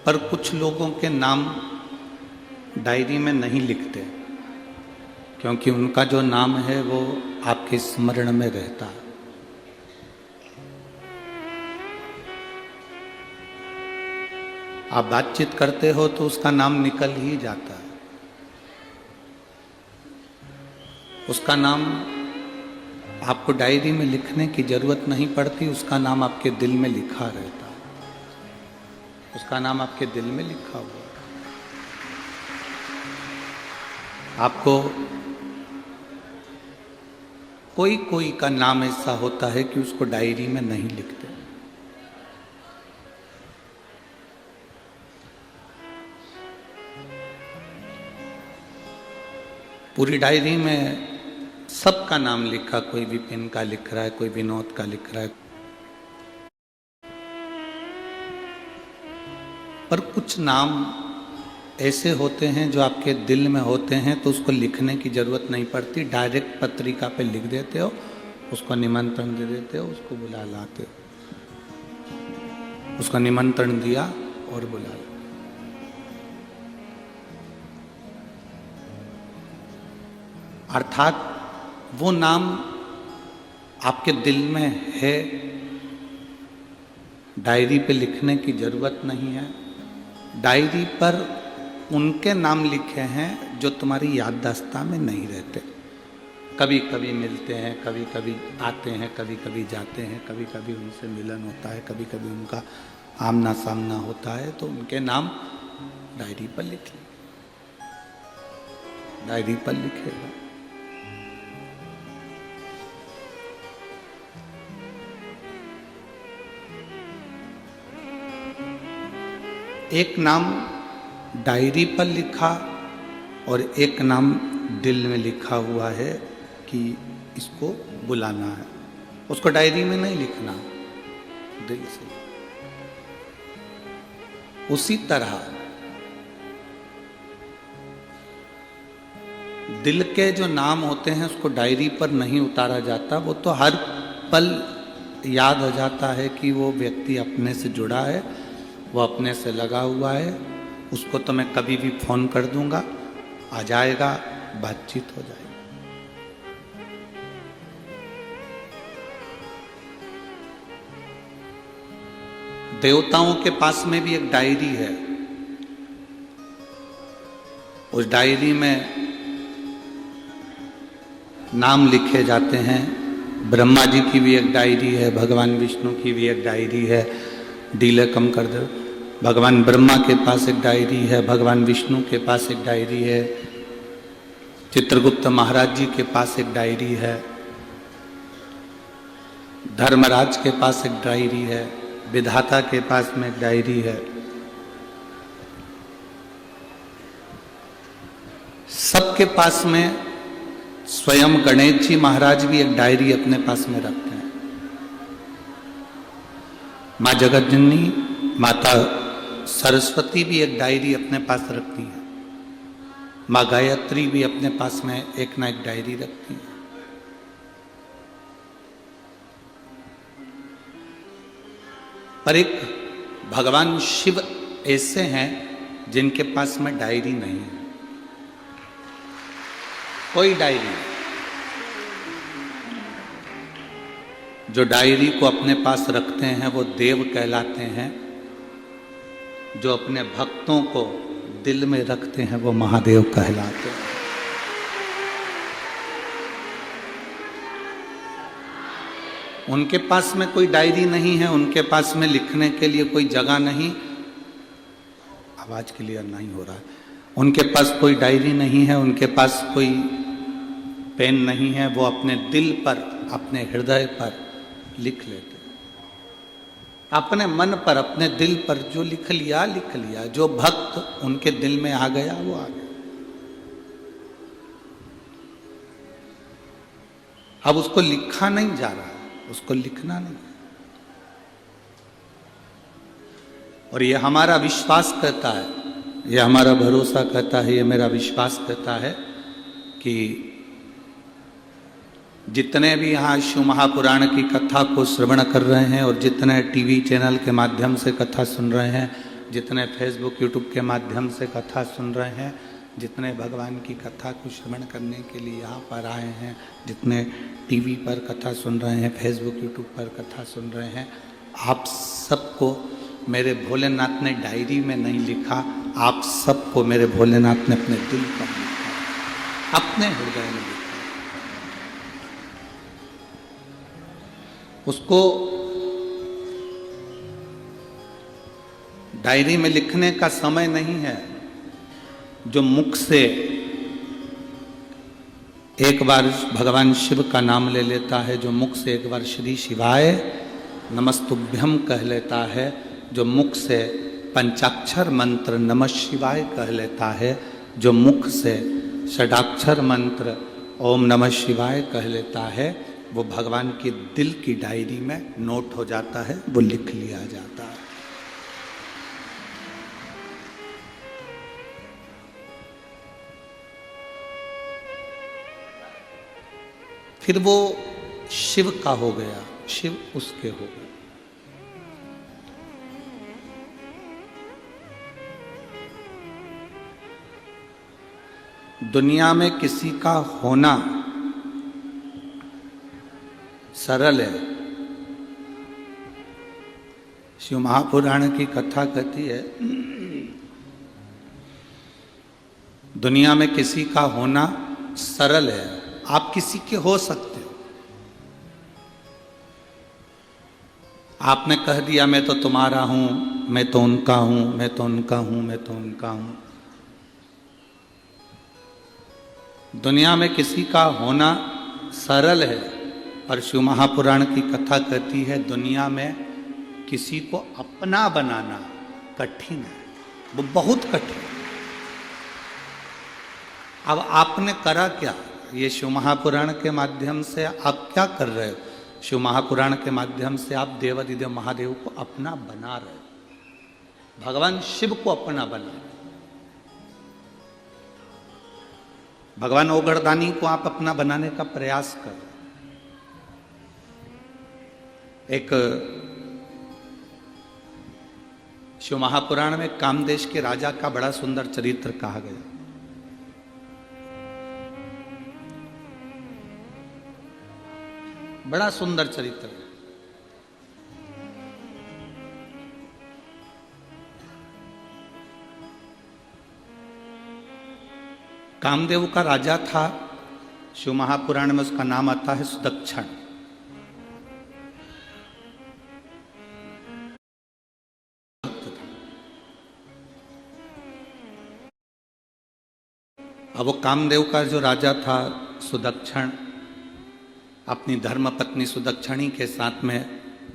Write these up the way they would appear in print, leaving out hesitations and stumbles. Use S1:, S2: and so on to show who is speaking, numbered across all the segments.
S1: पर कुछ लोगों के नाम डायरी में नहीं लिखते, क्योंकि उनका जो नाम है वो आपके स्मरण में रहता है। आप बातचीत करते हो तो उसका नाम निकल ही जाता है, उसका नाम आपको डायरी में लिखने की जरूरत नहीं पड़ती, उसका नाम आपके दिल में लिखा रहता है, उसका नाम आपके दिल में लिखा हुआ है। आपको कोई कोई का नाम ऐसा होता है कि उसको डायरी में नहीं लिखते। पूरी डायरी में सबका नाम लिखा, कोई विपिन का लिख रहा है, कोई विनोद का लिख रहा है, पर कुछ नाम ऐसे होते हैं जो आपके दिल में होते हैं, तो उसको लिखने की जरूरत नहीं पड़ती, डायरेक्ट पत्रिका पे लिख देते हो, उसको निमंत्रण दे देते हो, उसको बुला लाते हो, उसका निमंत्रण दिया और बुला लाते। अर्थात वो नाम आपके दिल में है, डायरी पे लिखने की जरूरत नहीं है। डायरी पर उनके नाम लिखे हैं जो तुम्हारी याददाश्त में नहीं रहते। कभी कभी मिलते हैं, कभी कभी आते हैं, कभी कभी जाते हैं, कभी कभी उनसे मिलन होता है, कभी कभी उनका आमना सामना होता है, तो उनके नाम डायरी पर लिख लें, डायरी पर लिखेगा। एक नाम डायरी पर लिखा और एक नाम दिल में लिखा हुआ है कि इसको बुलाना है, उसको डायरी में नहीं लिखना, दिल से। उसी तरह दिल के जो नाम होते हैं उसको डायरी पर नहीं उतारा जाता, वो तो हर पल याद हो जाता है कि वो व्यक्ति अपने से जुड़ा है, वो अपने से लगा हुआ है, उसको तो मैं कभी भी फोन कर दूंगा, आ जाएगा, बातचीत हो जाएगी। देवताओं के पास में भी एक डायरी है, उस डायरी में नाम लिखे जाते हैं। ब्रह्मा जी की भी एक डायरी है, भगवान विष्णु की भी एक डायरी है, डीले कम कर दो। भगवान ब्रह्मा के पास एक डायरी है, भगवान विष्णु के पास एक डायरी है, चित्रगुप्त महाराज जी के पास एक डायरी है, धर्मराज के पास एक डायरी है, विधाता के पास में एक डायरी है। सबके पास में स्वयं गणेश जी महाराज भी एक डायरी अपने पास में रखते हैं। माँ जगत जननी माता सरस्वती भी एक डायरी अपने पास रखती है, माँ गायत्री भी अपने पास में एक ना एक डायरी रखती है। पर एक भगवान शिव ऐसे हैं जिनके पास में डायरी नहीं है, कोई डायरी नहीं। जो डायरी को अपने पास रखते हैं वो देव कहलाते हैं, जो अपने भक्तों को दिल में रखते हैं वो महादेव कहलाते हैं। उनके पास में कोई डायरी नहीं है, उनके पास में लिखने के लिए कोई जगह नहीं, आवाज क्लियर नहीं हो रहा है, उनके पास कोई डायरी नहीं है, उनके पास कोई पेन नहीं है, वो अपने दिल पर, अपने हृदय पर लिख लेते, अपने मन पर, अपने दिल पर जो लिख लिया लिख लिया, जो भक्त उनके दिल में आ गया वो आ गया। अब उसको लिखा नहीं जा रहा, उसको लिखना नहीं। और ये हमारा विश्वास कहता है, ये हमारा भरोसा कहता है, ये मेरा विश्वास कहता है कि जितने भी यहाँ शिव महापुराण की कथा को श्रवण कर रहे हैं और जितने टीवी चैनल के माध्यम से कथा सुन रहे हैं, जितने फेसबुक यूट्यूब के माध्यम से कथा सुन रहे हैं, जितने भगवान की कथा को श्रवण करने के लिए यहाँ पर आए हैं, जितने टीवी पर कथा सुन रहे हैं, फेसबुक यूट्यूब पर कथा सुन रहे हैं, आप सबको मेरे भोलेनाथ ने डायरी में नहीं लिखा, आप सबको मेरे भोलेनाथ ने अपने दिल पर लिखा, अपने हृदय में लिखा। उसको डायरी में लिखने का समय नहीं है। जो मुख से एक बार भगवान शिव का नाम ले लेता है, जो मुख से एक बार श्री शिवाय नमस्तुभ्यम कह लेता है, जो मुख से पंचाक्षर मंत्र नमः शिवाय कह लेता है, जो मुख से षडाक्षर मंत्र ओम नमः शिवाय कह लेता है, वो भगवान के दिल की डायरी में नोट हो जाता है, वो लिख लिया जाता है। फिर वो शिव का हो गया, शिव उसके हो गए। दुनिया में किसी का होना सरल है। शिव महापुराण की कथा कहती है, दुनिया में किसी का होना सरल है। आप किसी के हो सकते हो। आपने कह दिया मैं तो तुम्हारा हूं, मैं तो उनका हूं, मैं तो उनका हूं, मैं तो उनका हूं। दुनिया में किसी का होना सरल है, पर शिव महापुराण की कथा कहती है दुनिया में किसी को अपना बनाना कठिन है, वो बहुत कठिन। अब आपने करा क्या? ये शिव महापुराण के माध्यम से आप क्या कर रहे हो? शिव महापुराण के माध्यम से आप देवाधिदेव महादेव को अपना बना रहे हो, भगवान शिव को अपना बना रहे हो। भगवान ओगड़दानी को आप अपना बनाने का प्रयास कर रहे हो। एक शिव महापुराण में कामदेश के राजा का बड़ा सुंदर चरित्र कहा गया। बड़ा सुंदर चरित्र है। कामदेव का राजा था, शिव महापुराण में उसका नाम आता है सुदक्षण। अब वो कामदेव का जो राजा था सुदक्षण, अपनी धर्म पत्नी सुदक्षिणी के साथ में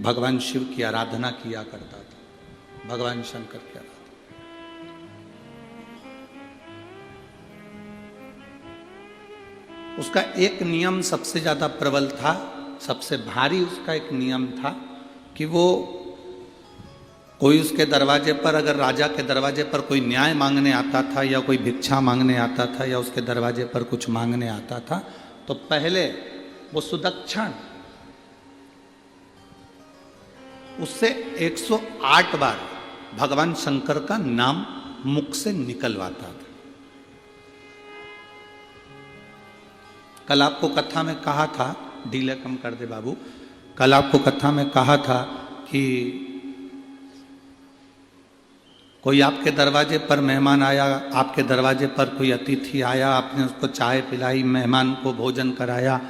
S1: भगवान शिव की आराधना किया करता था, भगवान शंकर की आराधना। उसका एक नियम सबसे ज्यादा प्रबल था, सबसे भारी उसका एक नियम था कि वो कोई उसके दरवाजे पर, अगर राजा के दरवाजे पर कोई न्याय मांगने आता था या कोई भिक्षा मांगने आता था या उसके दरवाजे पर कुछ मांगने आता था, तो पहले वो सुदक्षण उससे 108 बार भगवान शंकर का नाम मुख से निकलवाता था। कल आपको कथा में कहा था, डीले कम कर दे बाबू, कल आपको कथा में कहा था कि कोई आपके दरवाजे पर मेहमान आया, आपके दरवाजे पर कोई अतिथि आया, आपने उसको चाय पिलाई, मेहमान को भोजन कराया,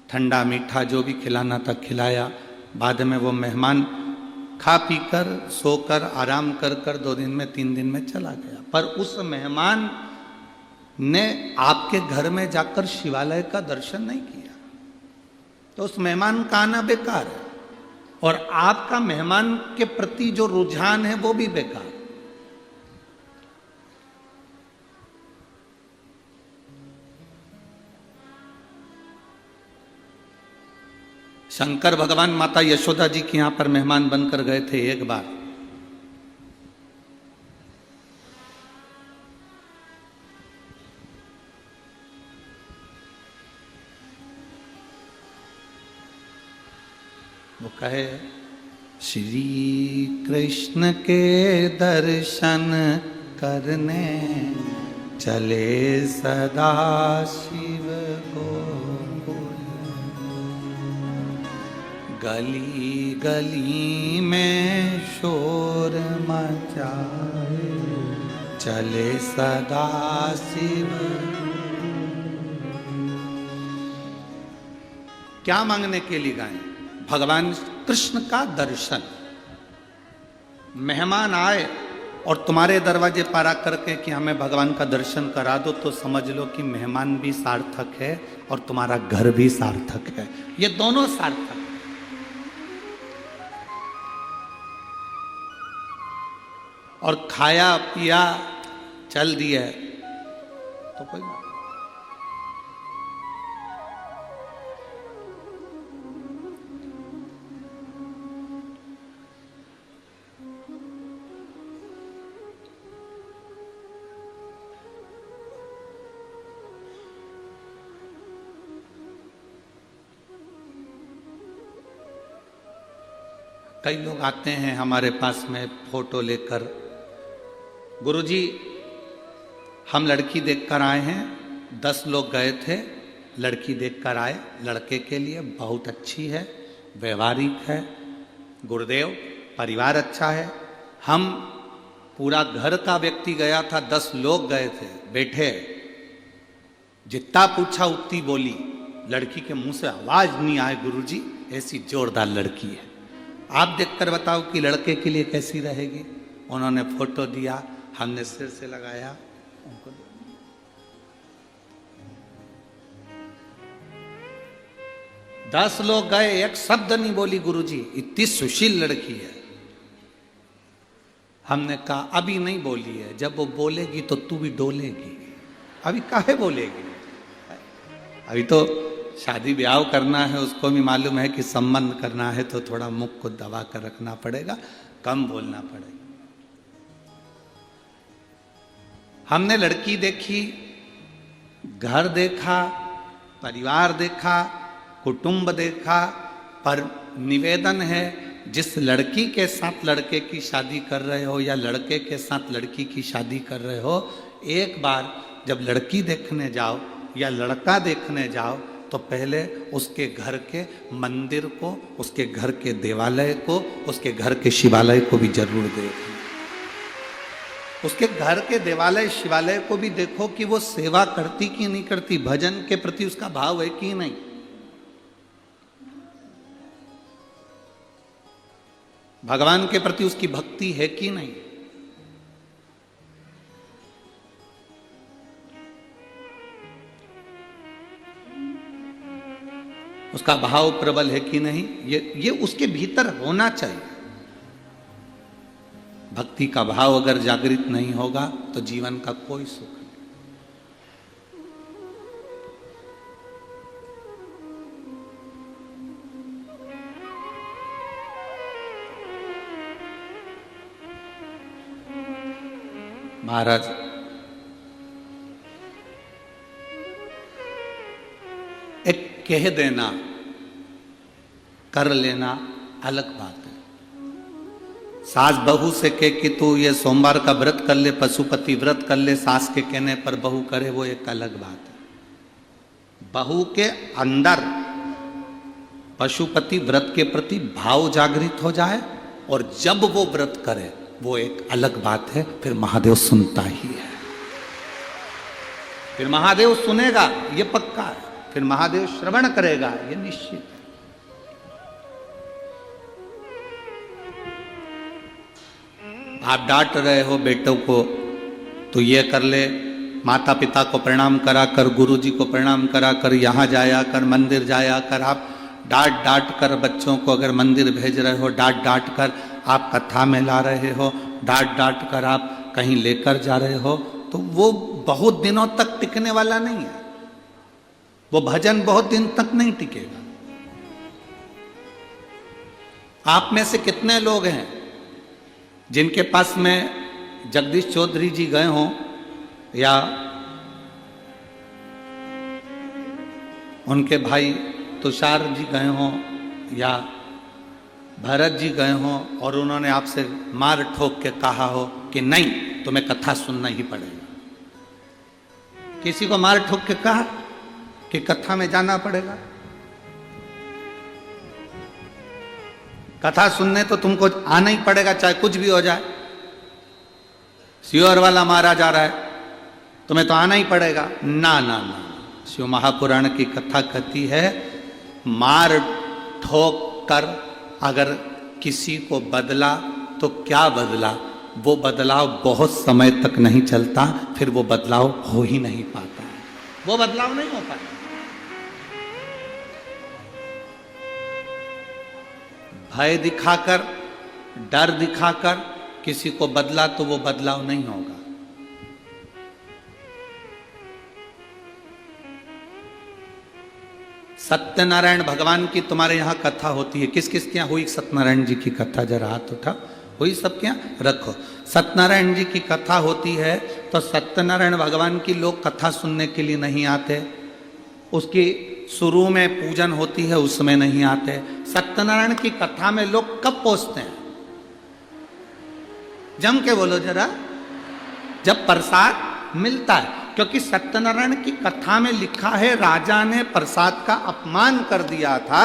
S1: ठंडा मीठा जो भी खिलाना था खिलाया। बाद में वो मेहमान खा पी कर सोकर आराम कर कर 2 दिन में 3 दिन में चला गया, पर उस मेहमान ने आपके घर में जाकर शिवालय का दर्शन नहीं किया, तो उस मेहमान का आना बेकार है, और आपका मेहमान के प्रति जो रुझान है वो भी बेकार। शंकर भगवान माता यशोदा जी के यहां पर मेहमान बनकर गए थे एक बार। वो कहे श्री कृष्ण के दर्शन करने चले सदा शिव गोकुल। गली गली में शोर मचाए चले सदा शिव। क्या मांगने के लिए गाएं? भगवान कृष्ण का दर्शन। मेहमान आए और तुम्हारे दरवाजे पर आकर के कि हमें भगवान का दर्शन करा दो, तो समझ लो कि मेहमान भी सार्थक है और तुम्हारा घर भी सार्थक है। ये दोनों सार्थक। और खाया पिया चल दिया तो कोई बात। कई लोग आते हैं हमारे पास में फोटो लेकर, गुरुजी हम लड़की देखकर आए हैं। 10 लोग गए थे, लड़की देखकर आए, लड़के के लिए बहुत अच्छी है, व्यवहारिक है, गुरुदेव परिवार अच्छा है। हम पूरा घर का व्यक्ति गया था, 10 लोग गए थे, बैठे, जितना पूछा उतनी बोली, लड़की के मुंह से आवाज नहीं आए गुरुजी, ऐसी जोरदार लड़की है। आप देखकर बताओ कि लड़के के लिए कैसी रहेगी। उन्होंने फोटो दिया, हमने सिर से लगाया, उनको 10 लोग गए, एक शब्द नहीं बोली गुरुजी, इतनी सुशील लड़की है। हमने कहा अभी नहीं बोली है, जब वो बोलेगी तो तू भी डोलेगी। अभी काहे बोलेगी? अभी तो शादी ब्याह करना है, उसको भी मालूम है कि संबंध करना है तो थोड़ा मुख को दबा कर रखना पड़ेगा, कम बोलना पड़ेगा। हमने लड़की देखी, घर देखा, परिवार देखा, कुटुंब देखा, पर निवेदन है जिस लड़की के साथ लड़के की शादी कर रहे हो या लड़के के साथ लड़की की शादी कर रहे हो, एक बार जब लड़की देखने जाओ या लड़का देखने जाओ तो पहले उसके घर के मंदिर को, उसके घर के देवालय को, उसके घर के शिवालय को भी जरूर देखो। उसके घर के देवालय शिवालय को भी देखो कि वो सेवा करती कि नहीं करती, भजन के प्रति उसका भाव है कि नहीं। भगवान के प्रति उसकी भक्ति है कि नहीं। उसका भाव प्रबल है कि नहीं, ये उसके भीतर होना चाहिए। भक्ति का भाव अगर जागृत नहीं होगा तो जीवन का कोई सुख नहीं। महाराज एक कह देना, कर लेना अलग बात है। सास बहू से कह कि तू ये सोमवार का व्रत कर ले, पशुपति व्रत कर ले, सास के कहने पर बहू करे, वो एक अलग बात है। बहू के अंदर पशुपति व्रत के प्रति भाव जागृत हो जाए और जब वो व्रत करे वो एक अलग बात है। फिर महादेव सुनता ही है, फिर महादेव सुनेगा, ये पक्का है। फिर महादेव श्रवण करेगा, ये निश्चित है। आप डांट रहे हो बेटों को तो ये कर ले, माता पिता को प्रणाम करा कर, गुरु जी को प्रणाम करा कर, यहाँ जाया कर, मंदिर जाया कर। आप डांट डांट कर बच्चों को अगर मंदिर भेज रहे हो, डांट डांट कर आप कथा में ला रहे हो, डांट डांट कर आप कहीं लेकर जा रहे हो, तो वो बहुत दिनों तक टिकने वाला नहीं है। वो भजन बहुत दिन तक नहीं टिकेगा। आप में से कितने लोग हैं जिनके पास में जगदीश चौधरी जी गए हों या उनके भाई तुषार जी गए हों या भरत जी गए हों और उन्होंने आपसे मार ठोक के कहा हो कि नहीं तुम्हें कथा सुनना ही पड़ेगा, किसी को मार ठोक के कहा कि कथा में जाना पड़ेगा? कथा सुनने तो तुमको आना ही पड़ेगा, चाहे कुछ भी हो जाए। सियोर वाला मारा जा रहा है, तुम्हें तो आना ही पड़ेगा। ना ना ना, शिव महापुराण की कथा कहती है मार ठोक कर अगर किसी को बदला तो क्या बदला, वो बदलाव बहुत समय तक नहीं चलता, फिर वो बदलाव हो ही नहीं पाता, वो बदलाव नहीं हो पाता। भय दिखाकर, डर दिखाकर किसी को बदला तो वो बदलाव नहीं होगा। सत्यनारायण भगवान की तुम्हारे यहां कथा होती है, किस किस के यहां हुई सत्यनारायण जी की कथा? जरा हाथ उठा, हुई सबके यहां? रखो। सत्यनारायण जी की कथा होती है तो सत्यनारायण भगवान की लोग कथा सुनने के लिए नहीं आते, उसकी शुरू में पूजन होती है उसमें नहीं आते। सत्यनारायण की कथा में लोग कब पहुंचते हैं? जम के बोलो जरा, जब प्रसाद मिलता है। क्योंकि सत्यनारायण की कथा में लिखा है राजा ने प्रसाद का अपमान कर दिया था,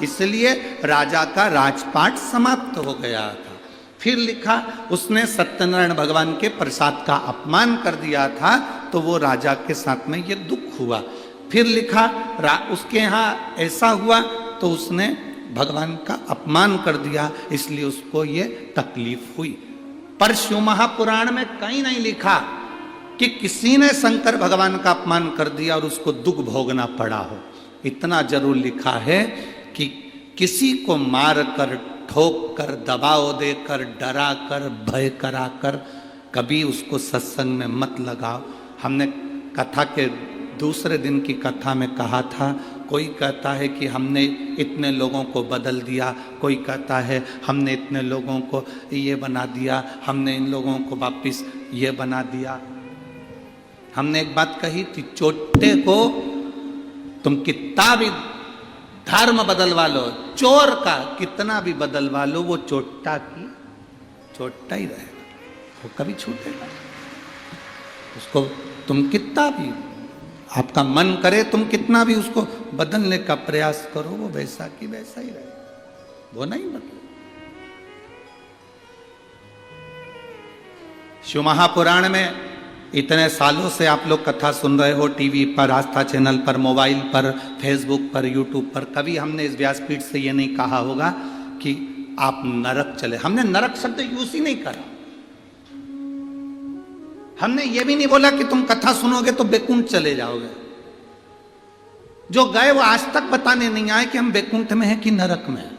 S1: इसलिए राजा का राजपाट समाप्त हो गया था। फिर लिखा उसने सत्यनारायण भगवान के प्रसाद का अपमान कर दिया था तो वो राजा के साथ में ये दुख हुआ। फिर लिखा उसके यहाँ ऐसा हुआ तो उसने भगवान का अपमान कर दिया, इसलिए उसको ये तकलीफ हुई। पर शिव महापुराण में कहीं नहीं लिखा कि किसी ने शंकर भगवान का अपमान कर दिया और उसको दुख भोगना पड़ा हो। इतना जरूर लिखा है कि किसी को मार कर, ठोक कर, दबाव देकर, डरा कर, भय करा कर कभी उसको सत्संग में मत लगाओ। हमने कथा के दूसरे दिन की कथा में कहा था, कोई कहता है कि हमने इतने लोगों को बदल दिया, कोई कहता है हमने इतने लोगों को ये बना दिया, हमने इन लोगों को वापिस ये बना दिया। हमने एक बात कही थी, चोटे को तुम कितना भी धर्म बदलवा लो, चोर का कितना भी बदलवा लो, वो चोटा की चोटा ही रहेगा, वो कभी छूटेगा। उसको तुम कितना भी, आपका मन करे तुम कितना भी उसको बदलने का प्रयास करो, वो वैसा की वैसा ही रहेगा, वो नहीं बदले। शिव महापुराण में इतने सालों से आप लोग कथा सुन रहे हो, टीवी पर, आस्था चैनल पर, मोबाइल पर, फेसबुक पर, यूट्यूब पर। कभी हमने इस व्यासपीठ से ये नहीं कहा होगा कि आप नरक चले। हमने नरक शब्द यूज ही नहीं करा। हमने ये भी नहीं बोला कि तुम कथा सुनोगे तो बैकुंठ चले जाओगे। जो गए वो आज तक बताने नहीं आए कि हम बैकुंठ में हैं कि नरक में हैं।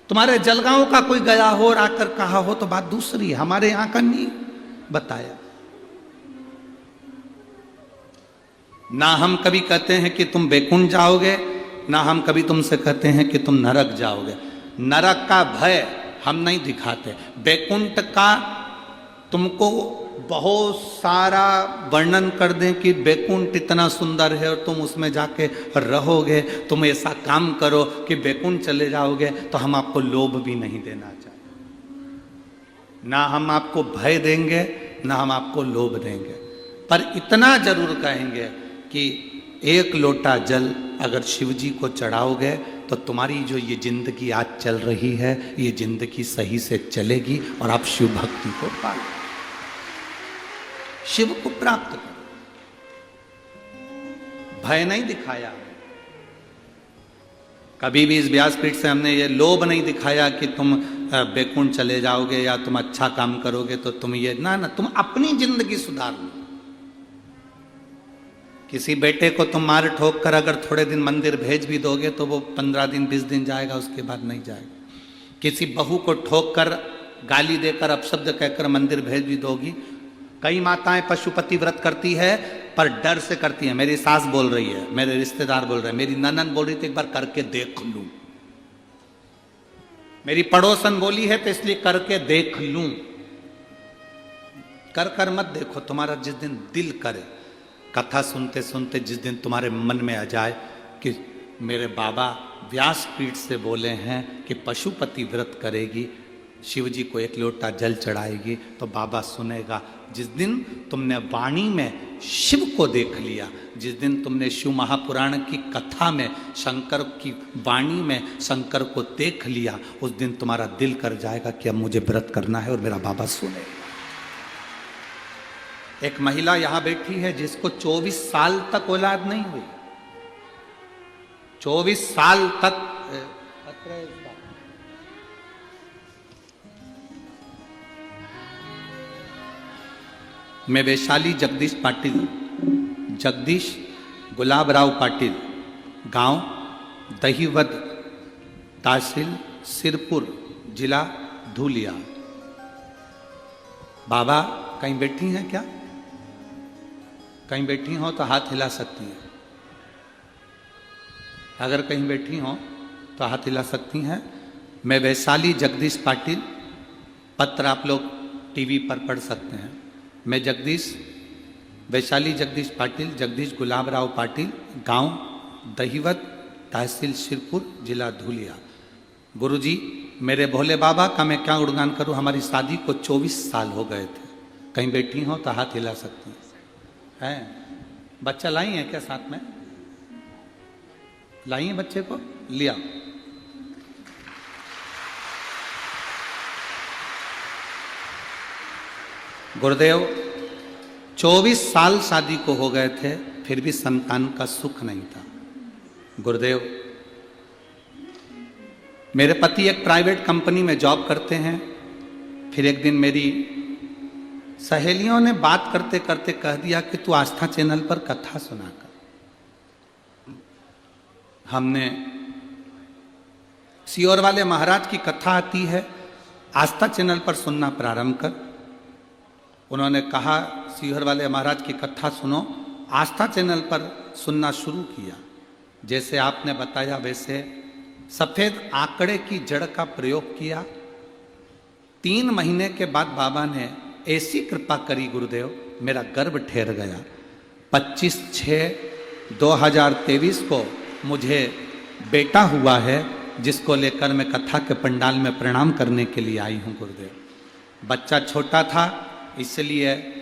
S1: तुम्हारे जलगांव का कोई गया हो और आकर कहा हो तो बात दूसरी है, हमारे यहां का नहीं बताया। ना हम कभी कहते हैं कि तुम बैकुंठ जाओगे, ना हम कभी तुमसे कहते हैं कि तुम नरक जाओगे। नरक का भय हम नहीं दिखाते। बैकुंठ का तुमको बहुत सारा वर्णन कर दें कि बैकुंठ इतना सुंदर है और तुम उसमें जाके रहोगे, तुम ऐसा काम करो कि बैकुंठ चले जाओगे, तो हम आपको लोभ भी नहीं देना चाहते। ना हम आपको भय देंगे, ना हम आपको लोभ देंगे। पर इतना जरूर कहेंगे कि एक लोटा जल अगर शिव जी को चढ़ाओगे तो तुम्हारी जो ये जिंदगी आज चल रही है, ये जिंदगी सही से चलेगी और आप शिव भक्ति को पाओ, शिव को प्राप्त करो। भय नहीं दिखाया कभी भी। इस व्यासपीठ से हमने ये लोभ नहीं दिखाया कि तुम बैकुंठ चले जाओगे या तुम अच्छा काम करोगे तो तुम ये ना, तुम अपनी जिंदगी सुधार लो। किसी बेटे को तुम मार ठोक कर अगर थोड़े दिन मंदिर भेज भी दोगे तो वो 15 दिन 20 दिन जाएगा, उसके बाद नहीं जाएगा। किसी बहू को ठोक कर, गाली देकर, अपशब्द कहकर मंदिर भेज भी दोगी। कई माताएं पशुपति व्रत करती है पर डर से करती है। मेरी सास बोल रही है, मेरे रिश्तेदार बोल रहे हैं, मेरी ननद बोल रही थी एक बार करके देख लूं, मेरी पड़ोसन बोली है तो इसलिए करके देख लूं। कर मत देखो, तुम्हारा जिस दिन दिल करे, कथा सुनते सुनते जिस दिन तुम्हारे मन में आ जाए कि मेरे बाबा व्यासपीठ से बोले हैं कि पशुपति व्रत करेगी, शिव जी को 1 लोटा जल चढ़ाएगी तो बाबा सुनेगा। जिस दिन तुमने वाणी में शिव को देख लिया, जिस दिन तुमने शिव महापुराण की कथा में शंकर की वाणी में शंकर को देख लिया, उस दिन तुम्हारा दिल कर जाएगा कि अब मुझे व्रत करना है और मेरा बाबा सुनेगा। एक महिला यहां बैठी है जिसको 24 साल तक औलाद नहीं हुई, 24 साल तक। मैं वैशाली जगदीश पाटिल, जगदीश गुलाबराव पाटिल, गांव दहीवद, तहसील सिरपुर, जिला धूलिया। बाबा कहीं बैठी हैं क्या? कहीं बैठी हो तो हाथ हिला सकती हैं। अगर कहीं बैठी हो तो हाथ हिला सकती हैं। मैं वैशाली जगदीश पाटिल, पत्र आप लोग टीवी पर पढ़ सकते हैं। मैं वैशाली जगदीश पाटिल, जगदीश गुलाबराव पाटिल, गांव दहीवद, तहसील सिरपुर, जिला धूलिया। गुरुजी, मेरे भोले बाबा का मैं क्या गुणगान करूं। हमारी शादी को 24 साल हो गए थे। कहीं बैठी हो तो हाथ हिला सकती हैं। बच्चा लाई है क्या साथ में? लाई है बच्चे को? लिया। गुरुदेव 24 साल शादी को हो गए थे, फिर भी संतान का सुख नहीं था। गुरुदेव, मेरे पति एक प्राइवेट कंपनी में जॉब करते हैं। फिर एक दिन मेरी सहेलियों ने बात करते करते कह दिया कि तू आस्था चैनल पर कथा सुना कर। हमने सियोर वाले महाराज की कथा आती है, आस्था चैनल पर सुनना प्रारंभ कर। उन्होंने कहा सियोर वाले महाराज की कथा सुनो। आस्था चैनल पर सुनना शुरू किया। जैसे आपने बताया वैसे सफेद आंकड़े की जड़ का प्रयोग किया। 3 महीने के बाद बाबा ने ऐसी कृपा करी गुरुदेव, मेरा गर्भ ठहर गया। 25/6/2023 को मुझे बेटा हुआ है, जिसको लेकर मैं कथा के पंडाल में प्रणाम करने के लिए आई हूं गुरुदेव। बच्चा छोटा था इसलिए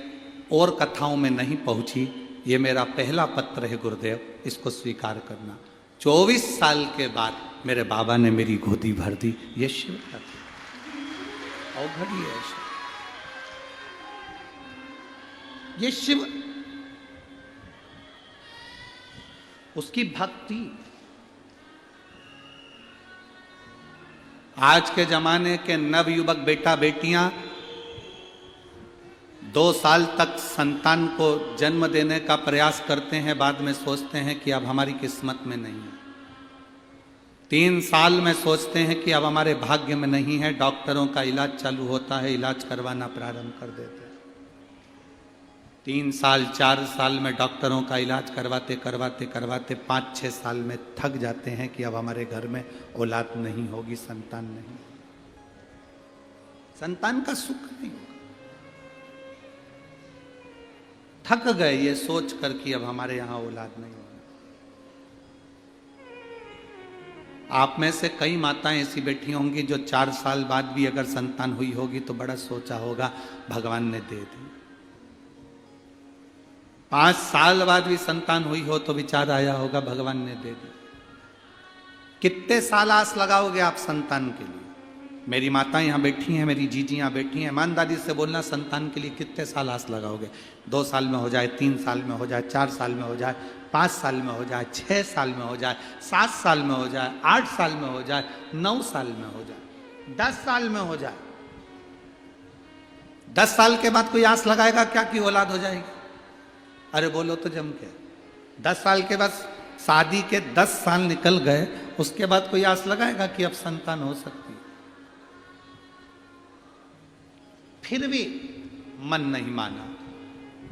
S1: और कथाओं में नहीं पहुंची। ये मेरा पहला पत्र है गुरुदेव, इसको स्वीकार करना। 24 साल के बाद मेरे बाबा ने मेरी गोदी भर दी। ये शिव का अवघड़ी है। ये शिव, उसकी भक्ति। आज के जमाने के नवयुवक बेटा बेटियां 2 साल तक संतान को जन्म देने का प्रयास करते हैं, बाद में सोचते हैं कि अब हमारी किस्मत में नहीं है। 3 साल में सोचते हैं कि अब हमारे भाग्य में नहीं है। डॉक्टरों का इलाज चालू होता है, इलाज करवाना प्रारंभ कर देते हैं। 3 साल 4 साल में डॉक्टरों का इलाज करवाते करवाते करवाते 5-6 साल में थक जाते हैं कि अब हमारे घर में औलाद नहीं होगी, संतान नहीं, संतान का सुख नहीं होगा। थक गए ये सोच कर कि अब हमारे यहां औलाद नहीं होगा। आप में से कई माताएं ऐसी बैठी होंगी जो 4 साल बाद भी अगर संतान हुई होगी तो बड़ा सोचा होगा भगवान ने दे दी। 5 साल बाद भी संतान हुई हो तो विचार आया होगा भगवान ने दे दी। कितने साल आस लगाओगे आप संतान के लिए? मेरी माता यहाँ बैठी हैं, मेरी जीजी यहाँ बैठी हैं। ईमानदारी से बोलना, संतान के लिए कितने साल आस लगाओगे? 2 साल में हो जाए, 3 साल में हो जाए, 4 साल में हो जाए, 5 साल में हो जाए, 6 साल में हो जाए, 7 साल में हो जाए, 8 साल में हो जाए, 9 साल में हो जाए, 10 साल में हो जाए। 10 साल के बाद कोई आस लगाएगा क्या कि औलाद हो जाएगी? अरे बोलो तो जम के। 10 साल के बाद शादी के 10 साल निकल गए, उसके बाद कोई आस लगाएगा कि अब संतान हो सकती है? फिर भी मन नहीं माना।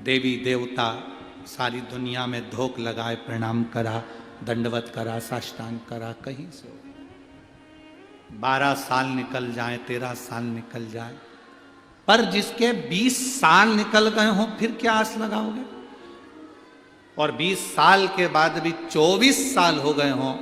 S1: देवी देवता सारी दुनिया में धोख लगाए, प्रणाम करा, दंडवत करा, साष्टांग करा, कहीं से 12 साल निकल जाए, 13 साल निकल जाए, पर जिसके 20 साल निकल गए हों फिर क्या आस लगाओगे? और 20 साल के बाद भी 24 साल हो गए हों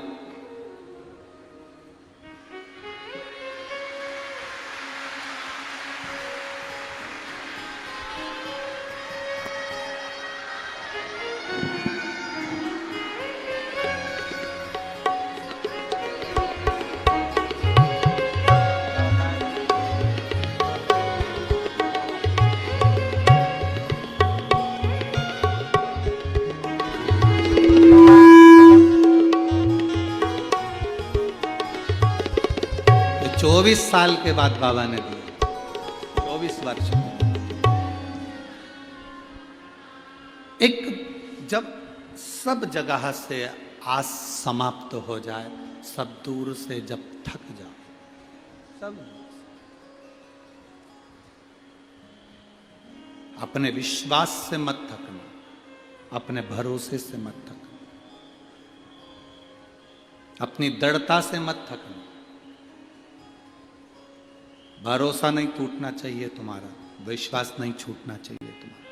S1: 24 साल के बाद बाबा ने दिया, 24 वर्ष। एक जब सब जगह से आस समाप्त हो जाए, सब दूर से जब थक जाओ, सब अपने विश्वास से मत थकना, अपने भरोसे से मत थकना, अपनी दृढ़ता से मत थकना। भरोसा नहीं टूटना चाहिए तुम्हारा, विश्वास नहीं छूटना चाहिए तुम्हारा।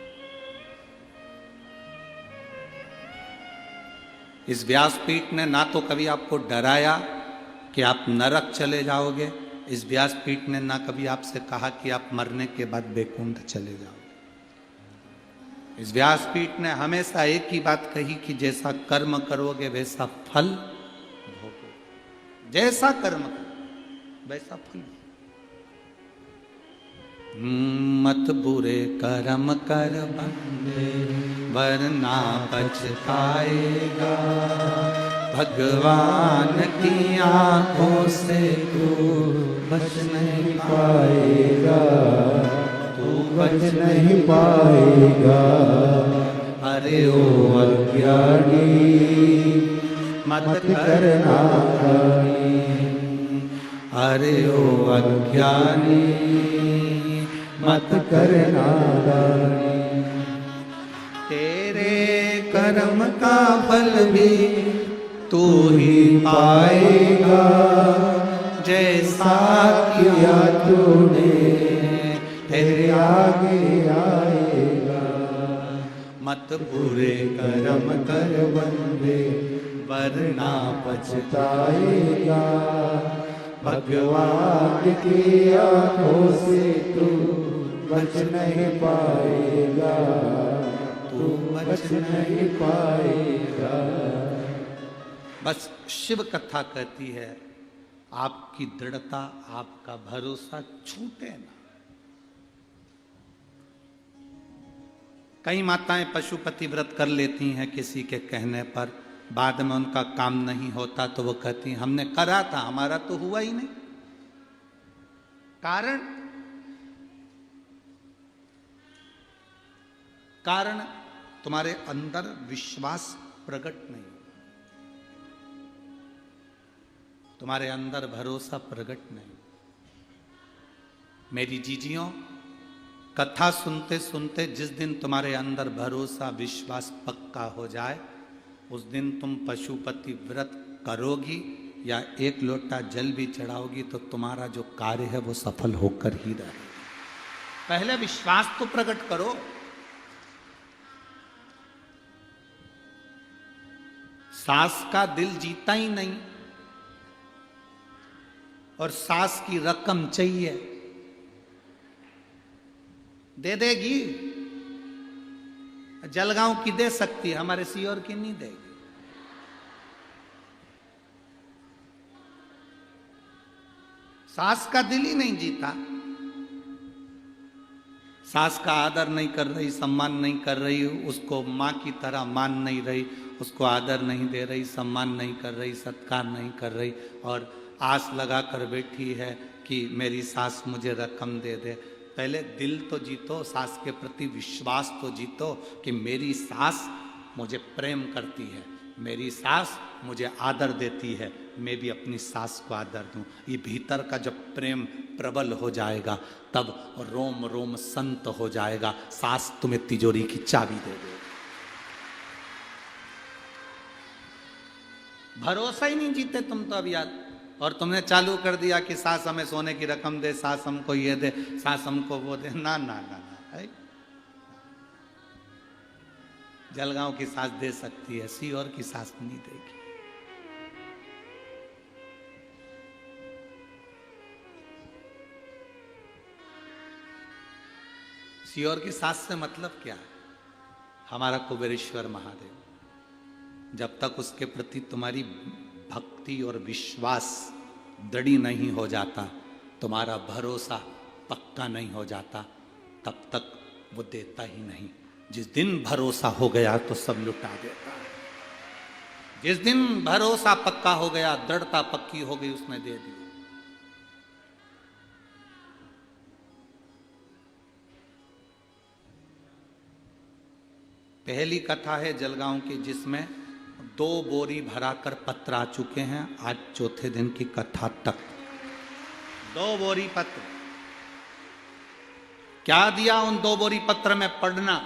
S1: इस व्यासपीठ ने ना तो कभी आपको डराया कि आप नरक चले जाओगे, इस व्यासपीठ ने ना कभी आपसे कहा कि आप मरने के बाद बैकुंठ चले जाओगे। इस व्यासपीठ ने हमेशा एक ही बात कही कि जैसा कर्म करोगे वैसा फल भोगोगे, जैसा कर्म करो वैसा फल। मत बुरे कर्म कर बंदे वरना पछताएगा, भगवान की आंखों से तू बच नहीं पाएगा, तू बच नहीं पाएगा। अरे ओ अज्ञानी मत करना, अरे ओ अज्ञानी मत करना। तेरे कर्म का फल भी तू ही पाएगा, जैसा किया तूने तेरे आगे आएगा। मत बुरे कर्म कर बंदे वरना पछताएगा, भगवान की आंखों से तू बच नहीं पाएगा, तू बच नहीं पाएगा। बस शिव कथा कहती है आपकी दृढ़ता, आपका भरोसा छूटे ना। कई माताएं पशुपति व्रत कर लेती हैं किसी के कहने पर, बाद में उनका काम नहीं होता तो वो कहती हैं हमने करा था, हमारा तो हुआ ही नहीं। कारण तुम्हारे अंदर विश्वास प्रकट नहीं, तुम्हारे अंदर भरोसा प्रकट नहीं। मेरी जीजियों, कथा सुनते सुनते जिस दिन तुम्हारे अंदर भरोसा विश्वास पक्का हो जाए, उस दिन तुम पशुपति व्रत करोगी या एक लोटा जल भी चढ़ाओगी तो तुम्हारा जो कार्य है वो सफल होकर ही रहे। पहले विश्वास तो प्रकट करो। सास का दिल जीता ही नहीं और सास की रकम चाहिए, दे देगी। जलगांव की दे सकती है, हमारे सीहोर की नहीं देगी। सास का दिल ही नहीं जीता, सास का आदर नहीं कर रही, सम्मान नहीं कर रही, उसको माँ की तरह मान नहीं रही, उसको आदर नहीं दे रही, सम्मान नहीं कर रही, सत्कार नहीं कर रही, और आस लगा कर बैठी है कि मेरी सास मुझे रकम दे दे। पहले दिल तो जीतो, सास के प्रति विश्वास तो जीतो कि मेरी सास मुझे प्रेम करती है, मेरी सास मुझे आदर देती है, मैं भी अपनी सास को आदर दूं। ये भीतर का जब प्रेम प्रबल हो जाएगा तब रोम रोम संत हो जाएगा, सास तुम्हें तिजोरी की चाबी दे दे। भरोसा ही नहीं जीते तुम तो अब यार, और तुमने चालू कर दिया कि सास हमें सोने की रकम दे, सास हमको ये दे, सास हमको वो दे। ना ना ना ना, जलगांव की सास दे सकती है, सीहोर की सास नहीं देगी। सीहोर की सास से मतलब क्या है? हमारा कुबेरेश्वर महादेव, जब तक उसके प्रति तुम्हारी भक्ति और विश्वास दृढ़ नहीं हो जाता, तुम्हारा भरोसा पक्का नहीं हो जाता, तब तक वो देता ही नहीं। जिस दिन भरोसा हो गया तो सब लुटा देता है। जिस दिन भरोसा पक्का हो गया, दृढ़ता पक्की हो गई, उसने दे दी। पहली कथा है जलगांव की, जिसमें 2 बोरी भराकर पत्र आ चुके हैं। आज चौथे दिन की कथा तक 2 बोरी पत्र। क्या दिया उन 2 बोरी पत्र में? पढ़ना,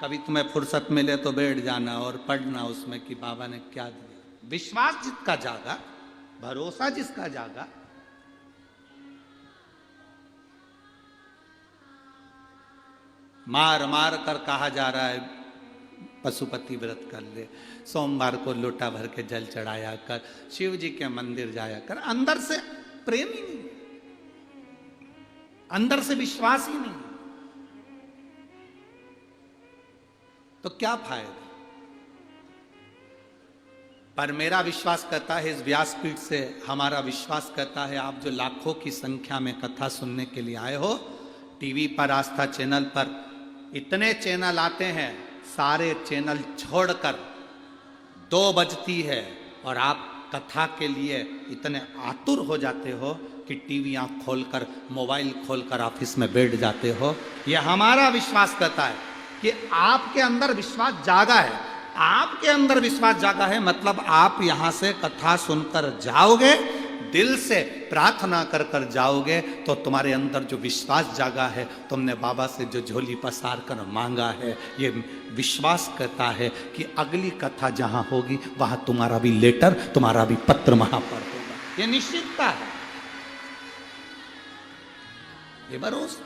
S1: कभी तुम्हें फुर्सत मिले तो बैठ जाना और पढ़ना उसमें कि बाबा ने क्या दिया। विश्वास जिसका जागा, भरोसा जिसका जागा, मार मार कर कहा जा रहा है पशुपति व्रत कर ले, सोमवार को लोटा भर के जल चढ़ाया कर, शिव जी के मंदिर जाया कर। अंदर से प्रेम ही नहीं, अंदर से विश्वास ही नहीं, तो क्या फायदा? पर मेरा विश्वास करता है, इस व्यासपीठ से हमारा विश्वास करता है, आप जो लाखों की संख्या में कथा सुनने के लिए आए हो, टीवी पर, आस्था चैनल पर इतने चैनल आते हैं, सारे चैनल छोड़कर 2 बजती है और आप कथा के लिए इतने आतुर हो जाते हो कि टीवी आंख खोलकर, मोबाइल खोलकर ऑफिस में बैठ जाते हो। यह हमारा विश्वास करता है कि आपके अंदर विश्वास जागा है। आपके अंदर विश्वास जागा है मतलब आप यहां से कथा सुनकर जाओगे, दिल से प्रार्थना कर कर जाओगे, तो तुम्हारे अंदर जो विश्वास जागा है, तुमने बाबा से जो झोली पसार कर मांगा है, ये विश्वास करता है कि अगली कथा जहां होगी वहां तुम्हारा भी लेटर, तुम्हारा भी पत्र वहां पर होगा। ये निश्चितता है, ये भरोसा।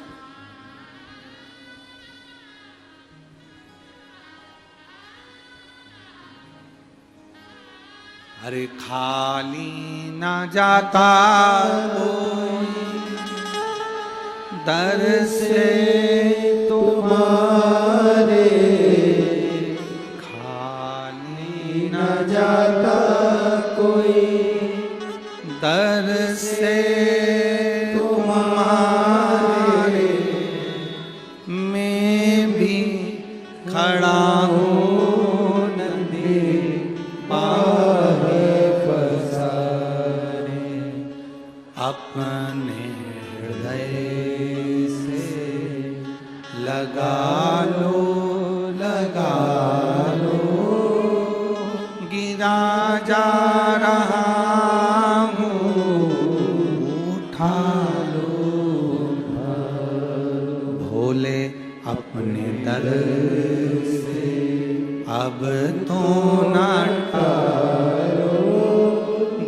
S1: अरे खाली न जाता कोई दर से तुम्हारे, खाली न जाता कोई दर से तुम्हारे, मैं भी खड़ा हूँ अपने हृदय से, लगा लो गिरा जा रहा हूँ, उठा लो भोले अपने दर से, अब तो ना टालो,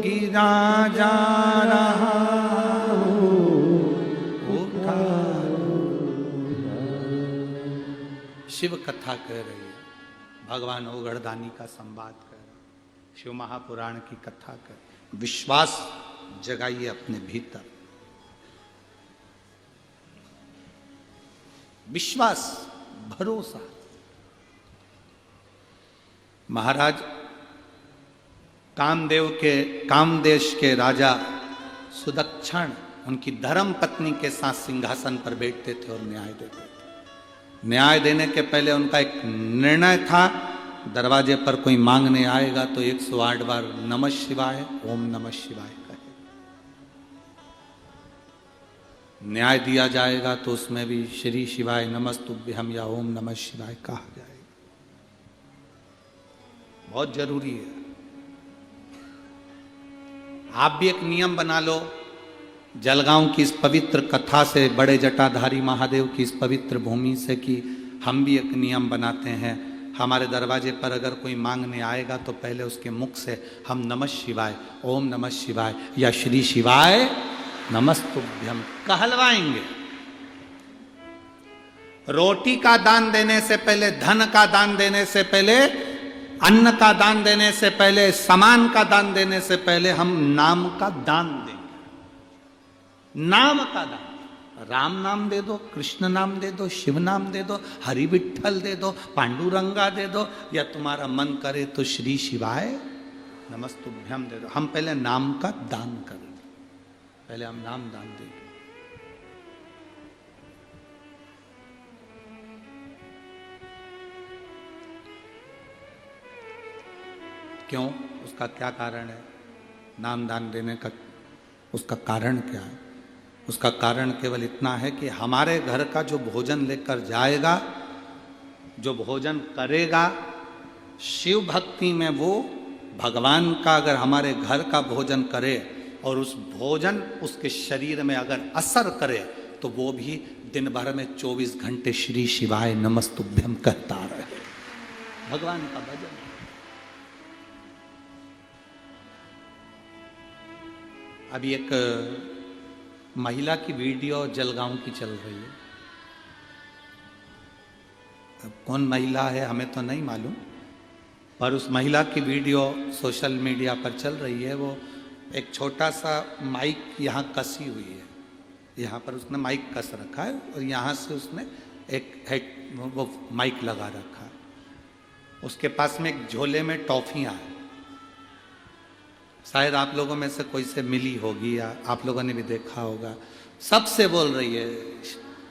S1: गिरा जा रहा शिव कथा कह रही है, भगवान ओगढ़दानी का संवाद कर रहे, शिव महापुराण की कथा कर। विश्वास जगाइए अपने भीतर, विश्वास, भरोसा। महाराज कामदेश के राजा सुदक्षण उनकी धर्म पत्नी के साथ सिंहासन पर बैठते थे और न्याय देते थे। न्याय देने के पहले उनका एक निर्णय था, दरवाजे पर कोई मांगने आएगा तो 108 बार नमः शिवाय, ओम नमः शिवाय कहे। न्याय दिया जाएगा तो उसमें भी श्री शिवाय नमस्तुभ्यम या ओम नमः शिवाय कहा जाएगा। बहुत जरूरी है। आप भी एक नियम बना लो, जलगांव की इस पवित्र कथा से, बड़े जटाधारी महादेव की इस पवित्र भूमि से, कि हम भी एक नियम बनाते हैं, हमारे दरवाजे पर अगर कोई मांगने आएगा तो पहले उसके मुख से हम नमः शिवाय, ओम नमः शिवाय या श्री शिवाय नमस्तुभ्यम कहलवाएंगे। रोटी का दान देने से पहले, धन का दान देने से पहले, अन्न का दान देने से पहले, सामान का दान देने से पहले हम नाम का दान देंगे। नाम का दान, राम नाम दे दो, कृष्ण नाम दे दो, शिव नाम दे दो, हरि विठ्ठल दे दो, पांडुरंगा दे दो, या तुम्हारा मन करे तो श्री शिवाय नमस्तुभ्यम दे दो। हम पहले नाम का दान करेंगे, पहले हम नाम दान देंगे। क्यों? उसका क्या कारण है? नाम दान देने का उसका कारण क्या है? उसका कारण केवल इतना है कि हमारे घर का जो भोजन लेकर जाएगा जो भोजन करेगा शिव भक्ति में, वो भगवान का अगर हमारे घर का भोजन करे और उस भोजन उसके शरीर में अगर असर करे तो वो भी दिन भर में 24 घंटे श्री शिवाय नमस्तुभ्यम कहता रहे। भगवान का भजन। अभी एक महिला की वीडियो जलगांव की चल रही है। अब कौन महिला है हमें तो नहीं मालूम, पर उस महिला की वीडियो सोशल मीडिया पर चल रही है। वो एक छोटा सा माइक यहाँ कसी हुई है, यहाँ पर उसने माइक कस रखा है और यहाँ से उसने एक वो माइक लगा रखा है। उसके पास में एक झोले में टॉफियाँ हैं, शायद आप लोगों में से कोई से मिली होगी या आप लोगों ने भी देखा होगा। सबसे बोल रही है,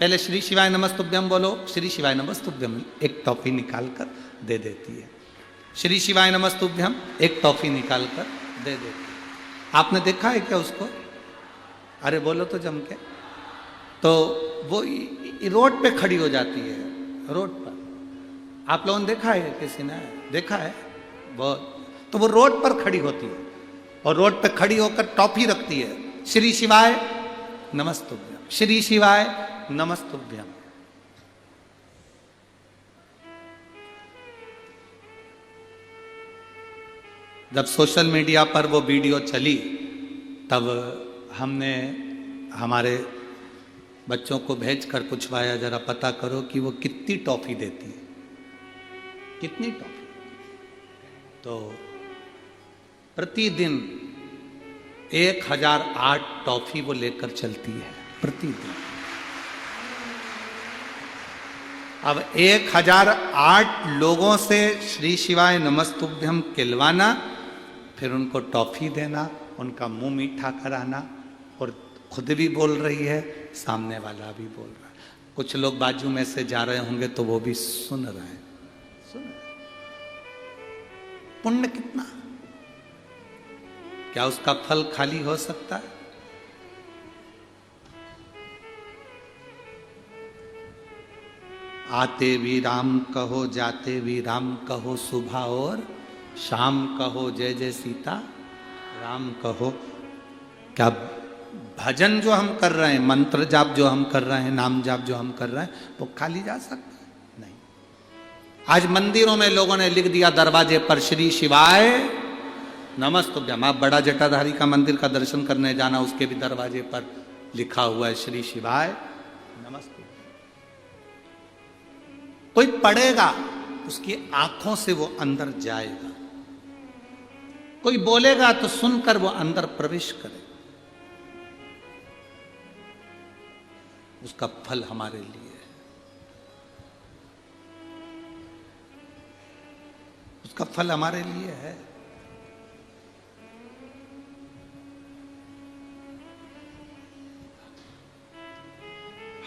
S1: पहले श्री शिवाय नमस्तुभ्यम बोलो, श्री शिवाय नमस्तुभ्यम, एक टॉफी निकाल कर दे देती है। श्री शिवाय नमस्तुभ्यम, एक टॉफी निकाल कर दे देती है। आपने देखा है क्या उसको? अरे बोलो तो जम के। तो वो रोड पे खड़ी हो जाती है, रोड पर। आप लोगों ने देखा है, किसी ने देखा है? वो तो वो रोड पर खड़ी होती है और रोड पे खड़ी होकर टॉफी रखती है, श्री शिवाय नमस्तुभ्यम, श्री शिवाय नमस्तुभ्यम। जब सोशल मीडिया पर वो वीडियो चली तब हमने हमारे बच्चों को भेजकर पूछवाया, जरा पता करो कि वो कितनी टॉफी देती है, कितनी टॉफी। तो प्रतिदिन 1008 टॉफी वो लेकर चलती है प्रतिदिन। अब 1008 लोगों से श्री शिवाय नमस्तुभ्यम कहलवाना, फिर उनको टॉफी देना, उनका मुंह मीठा कराना, और खुद भी बोल रही है, सामने वाला भी बोल रहा है। कुछ लोग बाजू में से जा रहे होंगे तो वो भी सुन रहे हैं, सुन रहे। पुण्य कितना, क्या उसका फल खाली हो सकता है? आते भी राम कहो, जाते भी राम कहो, सुबह और शाम कहो, जय जय सीता राम कहो। क्या भजन जो हम कर रहे हैं, मंत्र जाप जो हम कर रहे हैं, नाम जाप जो हम कर रहे हैं, वो खाली जा सकता है? नहीं। आज मंदिरों में लोगों ने लिख दिया दरवाजे पर, श्री शिवाय नमस्तुभ्यम। आप बड़ा जटाधारी का मंदिर का दर्शन करने जाना, उसके भी दरवाजे पर लिखा हुआ है श्री शिवाय नमस्तुभ्यम। कोई पढ़ेगा, उसकी आंखों से वो अंदर जाएगा। कोई बोलेगा तो सुनकर वो अंदर प्रवेश करे। उसका फल हमारे लिए है, उसका फल हमारे लिए है।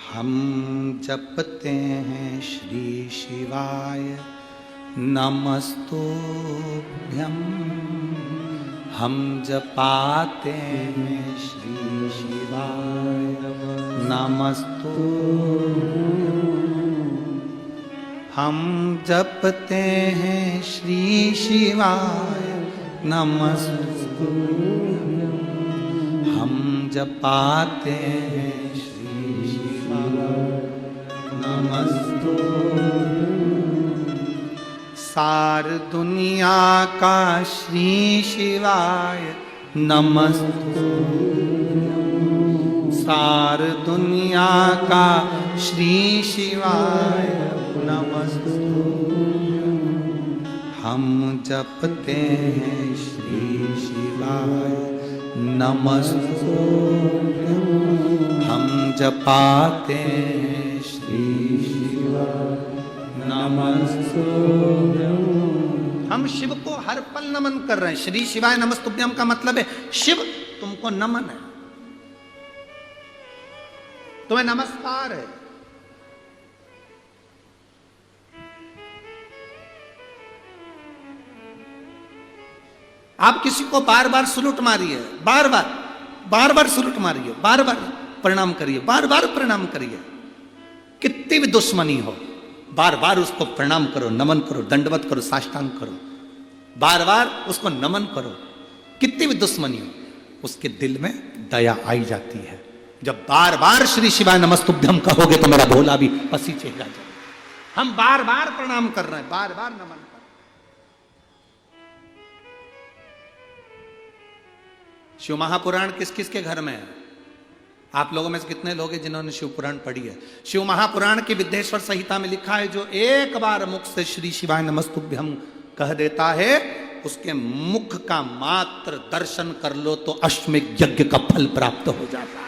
S1: हम जपते हैं श्री शिवाय नमस्तुभ्यम, हम जपाते हैं श्री शिवाय नमस्तुभ्यम, हम जपते हैं श्री शिवाय नमस्तुभ्यम, हम जपाते हैं सार दुनिया का श्री शिवाय नमस्तुभ्यम, सार दुनिया का श्री शिवाय नमस्तुभ्यम, हम जपते हैं श्री शिवाय नमस्तुभ्यम, हम जपाते हैं श्री शिवाय नमस्तुभ्यम। हम शिव को हर पल नमन कर रहे हैं। श्री शिवाय नमस्तुभ्यम का मतलब है शिव तुमको नमन है, तुम्हें नमस्कार है। आप किसी को बार बार सलूट मारिए, बार बार सलूट मारिए, बार बार प्रणाम करिए, बार बार प्रणाम करिए। कितनी भी दुश्मनी हो, बार बार उसको प्रणाम करो, नमन करो, दंडवत करो, साष्टांग करो, बार बार उसको नमन करो। कितनी भी दुश्मनी हो, उसके दिल में दया आई जाती है। जब बार बार श्री शिवाय नमस्तुभ्यम कहोगे तो मेरा भोला भी पसीजेगा जाएगा। हम बार बार प्रणाम कर रहे हैं, बार बार नमन कर रहे हैं। शिव महापुराण किस किस के घर में है? आप लोगों में से कितने लोग हैं जिन्होंने शिव पुराण पढ़ी है? शिव महापुराण की विद्येश्वर संहिता में लिखा है, जो एक बार मुख से श्री शिवाय नमस्तुभ्यम कह देता है, उसके मुख का मात्र दर्शन कर लो तो अश्वमेध यज्ञ का फल प्राप्त हो जाता है।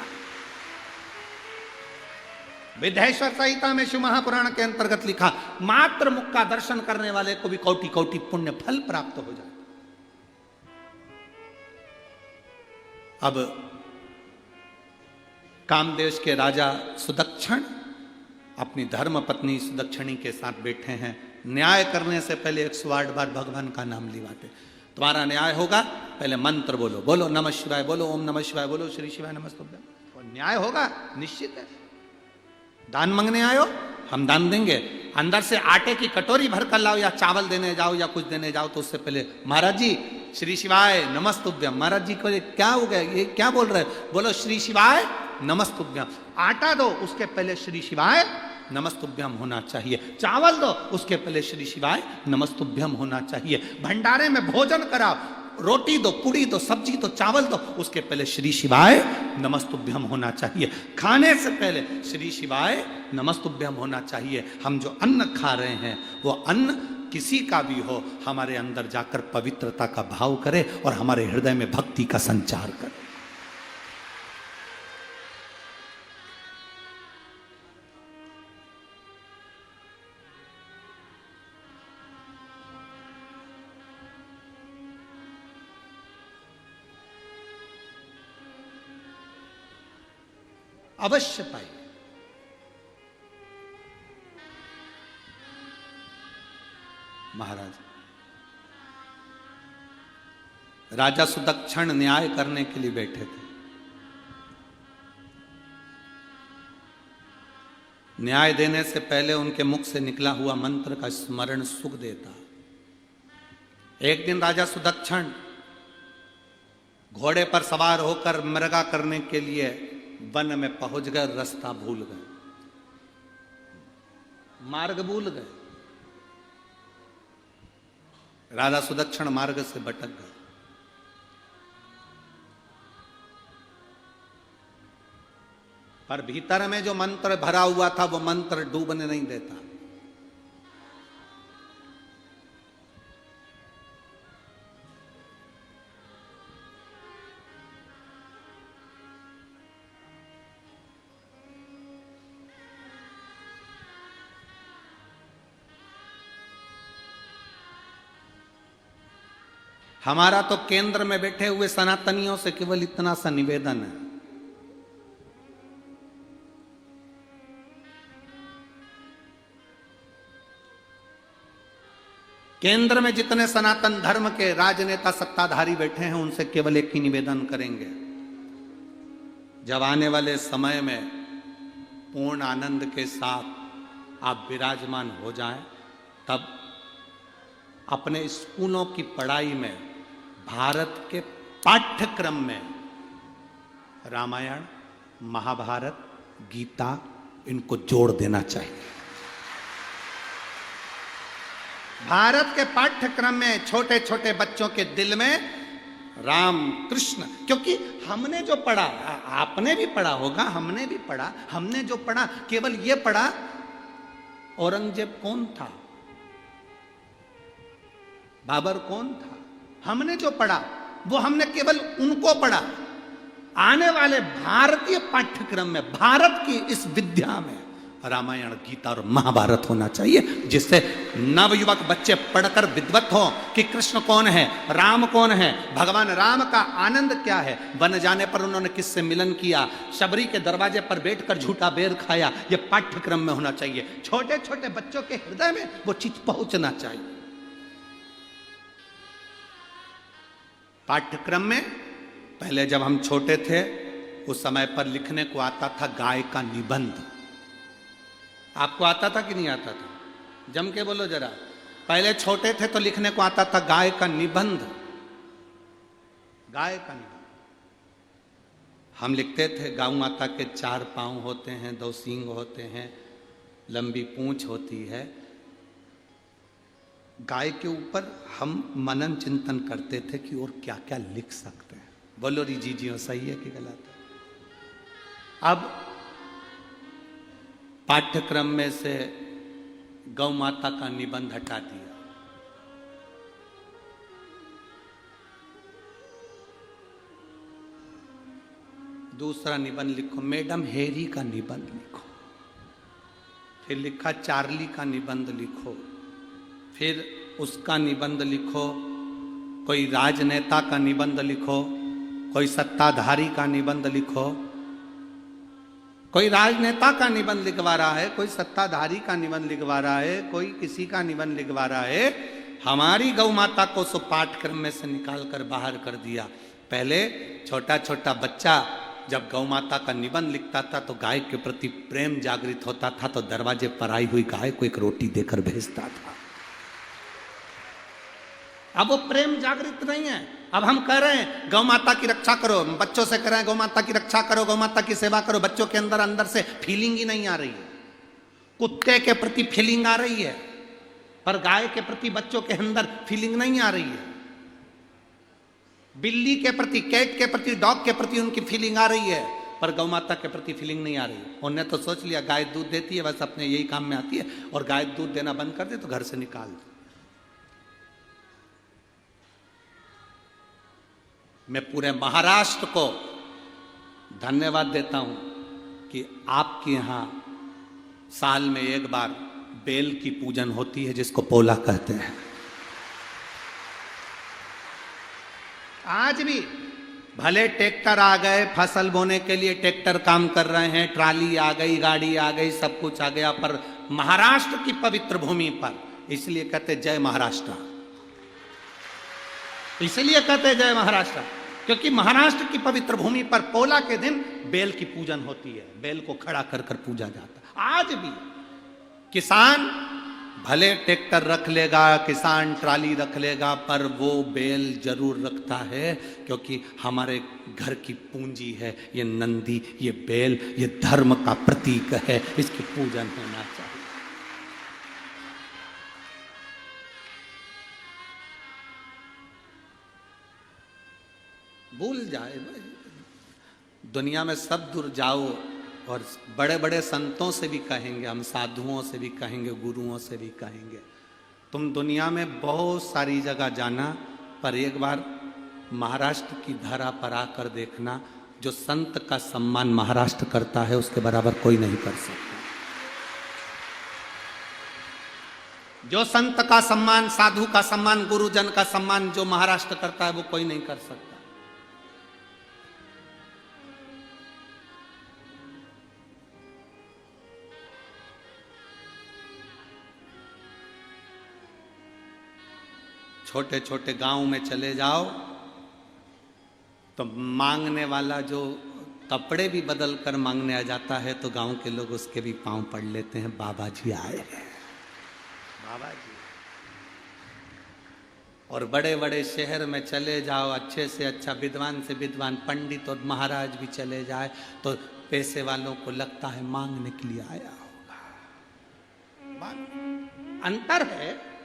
S1: विद्येश्वर संहिता में शिव महापुराण के अंतर्गत लिखा, मात्र मुख का दर्शन करने वाले को भी कोटि कोटि पुण्य फल प्राप्त हो जाता। अब कामदेश के राजा सुदक्षिण अपनी धर्म पत्नी सुदक्षिणी के साथ बैठे हैं। न्याय करने से पहले 108 बार भगवान का नाम लिवाते। तुम्हारा न्याय होगा, पहले मंत्र बोलो, बोलो नमः शिवाय, बोलो ओम नमः शिवाय, बोलो श्री शिवाय नमस्तुभ्यम, और न्याय होगा निश्चित है। दान मांगने आयो, हम दान देंगे। अंदर से आटे की कटोरी भर कर लाओ, या चावल देने जाओ, या कुछ देने जाओ, तो उससे पहले महाराज जी श्री शिवाय नमस्तुभ्यम। महाराज जी को क्या हो गया, ये क्या बोल रहे हैं? बोलो श्री शिवाय नमस्तुभ्यम। आटा दो, उसके पहले श्री शिवाय नमस्तुभ्यम होना चाहिए। चावल दो, उसके पहले श्री शिवाय नमस्तुभ्यम होना चाहिए। भंडारे में भोजन कराओ, रोटी दो, पूड़ी दो, सब्जी दो, चावल दो, उसके पहले श्री शिवाय नमस्तुभ्यम होना चाहिए। खाने से पहले श्री शिवाय नमस्तुभ्यम होना चाहिए। हम जो अन्न खा रहे हैं वो अन्न किसी का भी हो, हमारे अंदर जाकर पवित्रता का भाव करे और हमारे हृदय में भक्ति का संचार करे। अवश्य पाइए। महाराज राजा सुदक्षिण न्याय करने के लिए बैठे थे। न्याय देने से पहले उनके मुख से निकला हुआ मंत्र का स्मरण सुख देता। एक दिन राजा सुदक्षिण घोड़े पर सवार होकर मृगा करने के लिए वन में पहुंच गए, रास्ता भूल गए, मार्ग भूल गए। राजा सुदक्षिण मार्ग से भटक गए। पर भीतर में जो मंत्र भरा हुआ था वो मंत्र डूबने नहीं देता। हमारा तो केंद्र में बैठे हुए सनातनियों से केवल इतना सा निवेदन है, केंद्र में जितने सनातन धर्म के राजनेता सत्ताधारी बैठे हैं उनसे केवल एक ही निवेदन करेंगे, जब आने वाले समय में पूर्ण आनंद के साथ आप विराजमान हो जाएं, तब अपने स्कूलों की पढ़ाई में भारत के पाठ्यक्रम में रामायण, महाभारत, गीता इनको जोड़ देना चाहिए। भारत के पाठ्यक्रम में छोटे छोटे बच्चों के दिल में राम कृष्ण, क्योंकि हमने जो पढ़ा, आपने भी पढ़ा होगा, हमने भी पढ़ा, हमने जो पढ़ा केवल ये पढ़ा औरंगजेब कौन था, बाबर कौन था। हमने जो पढ़ा वो हमने केवल उनको पढ़ा। आने वाले भारतीय पाठ्यक्रम में, भारत की इस विद्या में रामायण, गीता और महाभारत होना चाहिए, जिससे नवयुवक बच्चे पढ़कर विद्वत हो कि कृष्ण कौन है, राम कौन है, भगवान राम का आनंद क्या है, वन जाने पर उन्होंने किससे मिलन किया, शबरी के दरवाजे पर बैठकर झूठा बेर खाया, यह पाठ्यक्रम में होना चाहिए। छोटे छोटे बच्चों के हृदय में वो चीज पहुंचना चाहिए। पाठ्यक्रम में पहले जब हम छोटे थे उस समय पर लिखने को आता था गाय का निबंध। आपको आता था कि नहीं आता था? जम के बोलो जरा। पहले छोटे थे तो लिखने को आता था गाय का निबंध, गाय का निबंध। हम लिखते थे गौ माता के 4 पांव होते हैं, 2 सींग होते हैं, लंबी पूंछ होती है। गाय के ऊपर हम मनन चिंतन करते थे कि और क्या क्या लिख सकते हैं। बोलो री जीजियो, सही है कि गलत है? अब पाठ्यक्रम में से गौ माता का निबंध हटा दिया। दूसरा निबंध लिखो, मैडम हेरी का निबंध लिखो। फिर लिखा चार्ली का निबंध लिखो। फिर उसका निबंध लिखो। कोई राजनेता का निबंध लिखो, कोई सत्ताधारी का निबंध लिखो। कोई राजनेता का निबंध लिखवा रहा है, कोई सत्ताधारी का निबंध लिखवा रहा है, कोई किसी का निबंध लिखवा रहा है। हमारी गौ माता को सो पाठ्यक्रम में से निकाल कर बाहर कर दिया। पहले छोटा छोटा बच्चा जब गौ माता का निबंध लिखता था तो गाय के प्रति प्रेम जागृत होता था, तो दरवाजे पर आई हुई गाय को एक रोटी देकर भेजता था। अब वो प्रेम जागृत नहीं है। अब हम कह रहे हैं गौ माता की रक्षा करो, बच्चों से कह रहे हैं गौ माता की रक्षा करो, गौ माता की सेवा करो। बच्चों के अंदर अंदर से फीलिंग ही नहीं आ रही है। कुत्ते के प्रति फीलिंग आ रही है, पर गाय के प्रति बच्चों के अंदर फीलिंग नहीं आ रही है। बिल्ली के प्रति, कैट के प्रति, डॉग के प्रति उनकी फीलिंग आ रही है, पर गौ माता के प्रति फीलिंग नहीं आ रही है। उन्होंने तो सोच लिया गाय दूध देती है, बस अपने यही काम में आती है, और गाय दूध देना बंद कर दे तो घर से निकाल दे। मैं पूरे महाराष्ट्र को धन्यवाद देता हूं कि आपके यहां साल में एक बार बेल की पूजन होती है, जिसको पोला कहते हैं। आज भी भले ट्रैक्टर आ गए, फसल बोने के लिए ट्रैक्टर काम कर रहे हैं, ट्राली आ गई, गाड़ी आ गई, सब कुछ आ गया, पर महाराष्ट्र की पवित्र भूमि पर, इसलिए कहते जय महाराष्ट्र। इसलिए कहते जय महाराष्ट्र क्योंकि महाराष्ट्र की पवित्र भूमि पर पोला के दिन बेल की पूजन होती है, बेल को खड़ा कर कर पूजा जाता है। आज भी किसान भले ट्रैक्टर रख लेगा, किसान ट्राली रख लेगा, पर वो बेल जरूर रखता है, क्योंकि हमारे घर की पूंजी है ये नंदी, ये बेल, ये धर्म का प्रतीक है, इसकी पूजन होना चाहिए। भूल जाए दुनिया में, सब दूर जाओ और बड़े बड़े संतों से भी कहेंगे, हम साधुओं से भी कहेंगे, गुरुओं से भी कहेंगे, तुम दुनिया में बहुत सारी जगह जाना, पर एक बार महाराष्ट्र की धरा पर आकर देखना, जो संत का सम्मान महाराष्ट्र करता है उसके बराबर कोई नहीं कर सकता। जो संत का सम्मान, साधु का सम्मान, गुरुजन का सम्मान जो महाराष्ट्र करता है वो कोई नहीं कर सकता। छोटे छोटे गांव में चले जाओ तो मांगने वाला जो कपड़े भी बदल कर मांगने आ जाता है, तो गांव के लोग उसके भी पांव पड़ लेते हैं, बाबा जी आए हैं, बाबा जी। और बड़े बड़े शहर में चले जाओ, अच्छे से अच्छा विद्वान से विद्वान पंडित और महाराज भी चले जाए, तो पैसे वालों को लगता है मांगने के लिए आया होगा। अंतर है